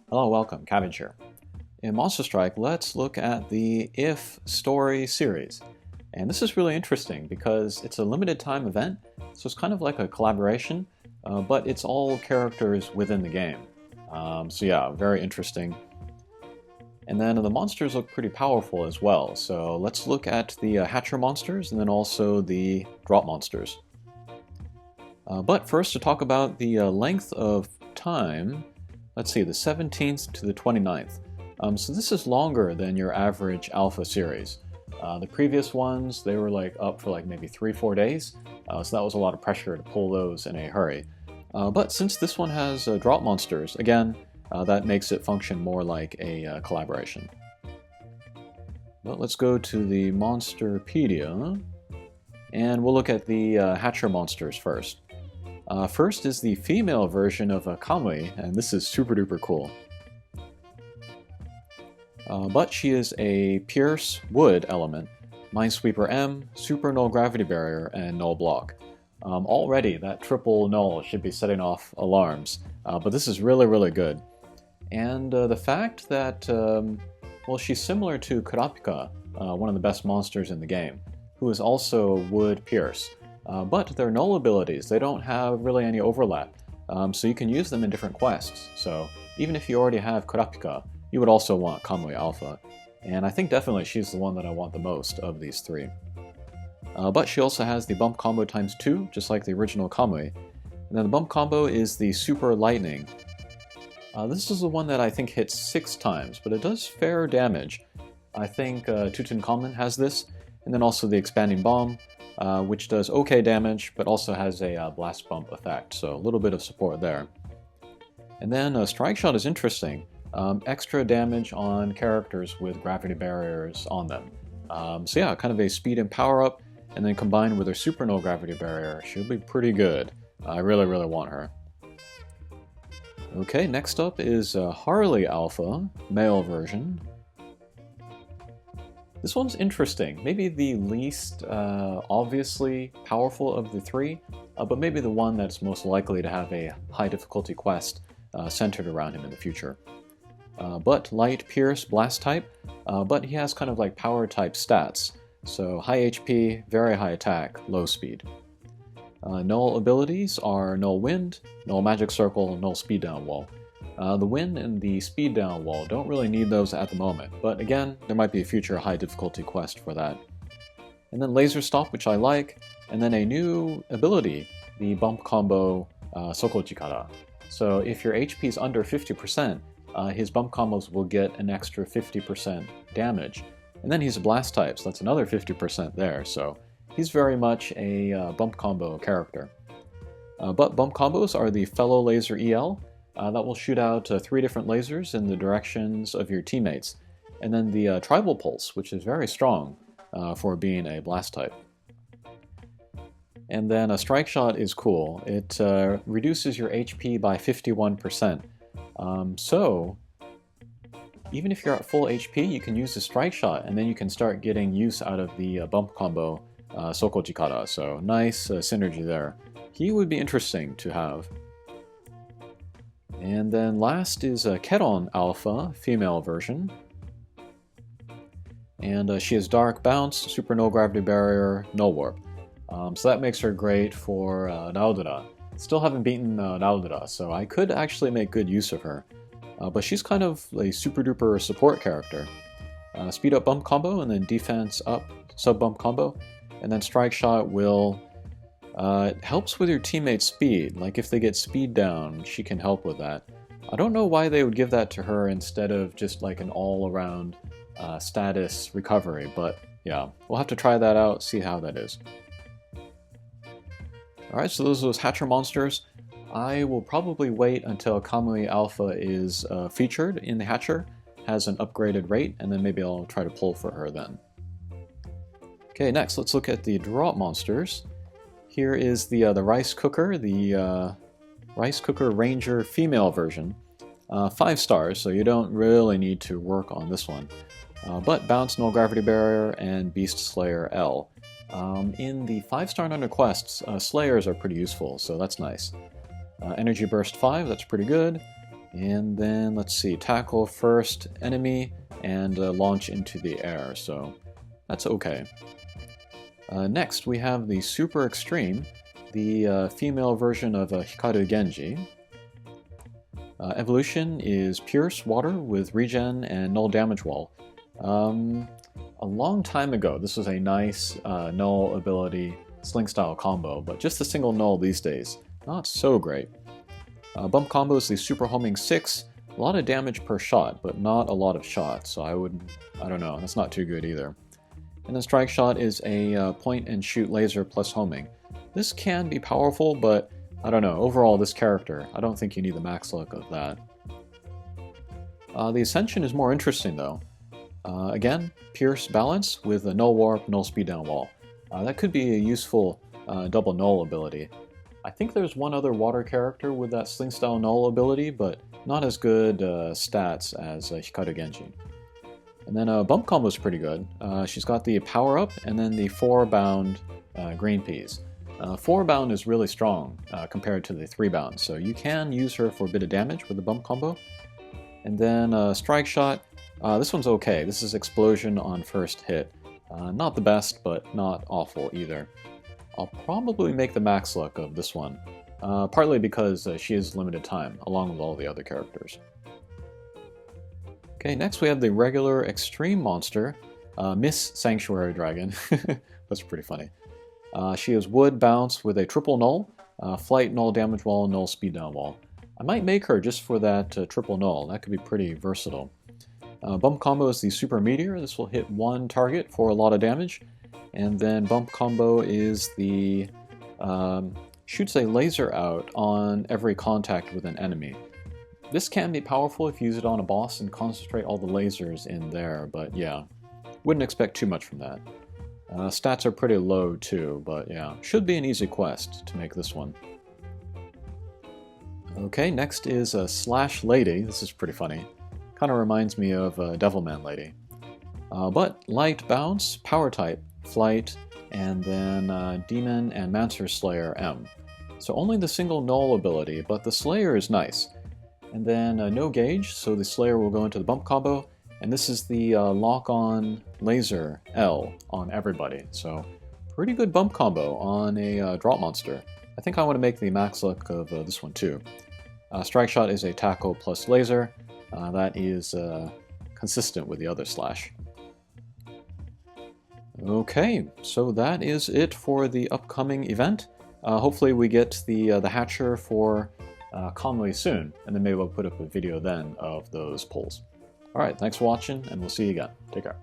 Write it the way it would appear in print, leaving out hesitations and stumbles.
Hello, welcome, Cabbage here. In Monster Strike, let's look at the If story series. And this is really interesting because it's a limited time event, so it's kind of like a collaboration, but it's all characters within the game. So yeah, very interesting. And then the monsters look pretty powerful as well, so let's look at the Hatcher monsters and then also the Drop monsters. But first, to talk about the length of time, let's see, the 17th to the 29th. So this is longer than your average alpha series. The previous ones, they were up for maybe 3-4 days, so that was a lot of pressure to pull those in a hurry. But since this one has drop monsters, again, that makes it function more like a collaboration. But let's go to the Monsterpedia, and we'll look at the Hatcher monsters first. First is the female version of Kamui, and this is super duper cool. But she is a Pierce Wood element, Minesweeper M, Super Null Gravity Barrier, and Null Block. Already that triple null should be setting off alarms, but this is really good. And the fact that, well, she's similar to Kurapika, one of the best monsters in the game, who is also Wood Pierce. But their null abilities, they don't have really any overlap, so you can use them in different quests. So even if you already have Kurapika, you would also want Kamui Alpha, and I think definitely she's the one that I want the most of these three. But she also has the bump combo ×2, just like the original Kamui, and then the bump combo is the Super Lightning. This is the one that I think hits 6 times, but it does fair damage. I think Tutankhamun has this, and then also the Expanding Bomb, which does okay damage, but also has a blast bump effect, so a little bit of support there. And then Strike Shot is interesting. Extra damage on characters with gravity barriers on them. So yeah, kind of a speed and power up, and then combined with her Super Null Gravity Barrier, she'll be pretty good. I really want her. Okay, next up is Harley Alpha, male version. This one's interesting, maybe the least obviously powerful of the three, but maybe the one that's most likely to have a high difficulty quest centered around him in the future. But light, pierce, blast type, but he has kind of like power type stats, so high HP, very high attack, low speed. Null abilities are Null Wind, Null Magic Circle, Null Speed Down Wall. The Wind and the Speed Down Wall don't really need those at the moment, but again, there might be a future high difficulty quest for that. And then Laser Stop, which I like, and then a new ability, the Bump Combo Sokochikara. So if your HP is under 50%, his bump combos will get an extra 50% damage. And then he's a blast type, so that's another 50% there, so he's very much a bump combo character. But bump combos are the Fellow Laser EL, that will shoot out 3 different lasers in the directions of your teammates. And then the Tribal Pulse, which is very strong for being a blast type. And then a Strike Shot is cool. It reduces your HP by 51%. So, even if you're at full HP, you can use the Strike Shot, and then you can start getting use out of the bump combo Sokochikara, so nice synergy there. He would be interesting to have. And then last is Keton Alpha, female version. And she has Dark Bounce, Super Null Gravity Barrier, Null Warp. So that makes her great for Naodora. Still haven't beaten Naodora, so I could actually make good use of her. But she's kind of a super duper support character. Speed up bump combo, and then defense up sub bump combo. And then Strike Shot will it helps with your teammates' speed. Like if they get speed down, she can help with that. I don't know why they would give that to her instead of just like an all-around status recovery, but yeah, we'll have to try that out, see how that is. Alright, so those are those Hatcher monsters. I will probably wait until Kamui Alpha is featured in the Hatcher, has an upgraded rate, and then maybe I'll try to pull for her then. Okay, next let's look at the drop monsters. Here is the Rice Cooker, the Rice Cooker Ranger female version. 5 stars, so you don't really need to work on this one. But Bounce, Null Gravity Barrier, and Beast Slayer L. In the 5-star and under quests, Slayers are pretty useful, so that's nice. Energy Burst 5, that's pretty good. And then, let's see, tackle first enemy and launch into the air, so that's okay. Next, we have the Super Extreme, the female version of Hikaru Genji. Evolution is Pierce Water with Regen and Null Damage Wall. A long time ago, this was a nice null ability sling style combo, but just a single null these days, not so great. Bump combo is the Super Homing 6, a lot of damage per shot, but not a lot of shots, so I don't know, that's not too good either. And then Strike Shot is a point and shoot laser plus homing. This can be powerful, but I don't know, overall this character, I don't think you need the max luck of that. The Ascension is more interesting though. Again, Pierce Balance with a Null Warp, Null Speed Down Wall. That could be a useful double null ability. I think there's one other water character with that Sling Style Null ability, but not as good stats as Hikaru Genji. And then Bump Combo is pretty good. She's got the Power Up and then the 4-bound Green Peas. 4-bound is really strong compared to the 3-bound, so you can use her for a bit of damage with the Bump Combo. And then Strike Shot, this one's okay. This is Explosion on first hit. Not the best, but not awful either. I'll probably make the max luck of this one, partly because she is limited time, along with all the other characters. Okay, next we have the regular Extreme Monster, Miss Sanctuary Dragon. That's pretty funny. She is Wood Bounce with a triple null, Flight Null Damage Wall, Null Speed Down Wall. I might make her just for that triple null, that could be pretty versatile. Bump Combo is the Super Meteor, this will hit one target for a lot of damage. And then Bump Combo is the shoots a laser out on every contact with an enemy. This can be powerful if you use it on a boss and concentrate all the lasers in there, but yeah, wouldn't expect too much from that. Stats are pretty low too, but yeah, should be an easy quest to make this one. Okay, next is Slash Lady. This is pretty funny. Kind of reminds me of Devilman Lady. But Light Bounce, Power Type, Flight, and then Demon and Mancer Slayer M. So only the single null ability, but the Slayer is nice. And then no gauge, so the Slayer will go into the Bump Combo, and this is the lock-on laser L on everybody. So pretty good Bump Combo on a drop monster. I think I want to make the max luck of this one too. Strike Shot is a tackle plus laser. That is consistent with the other Slash. Okay, so that is it for the upcoming event. Hopefully we get the Hatcher for Conway soon, and then maybe we'll put up a video then of those polls. Alright, thanks for watching, and we'll see you again. Take care.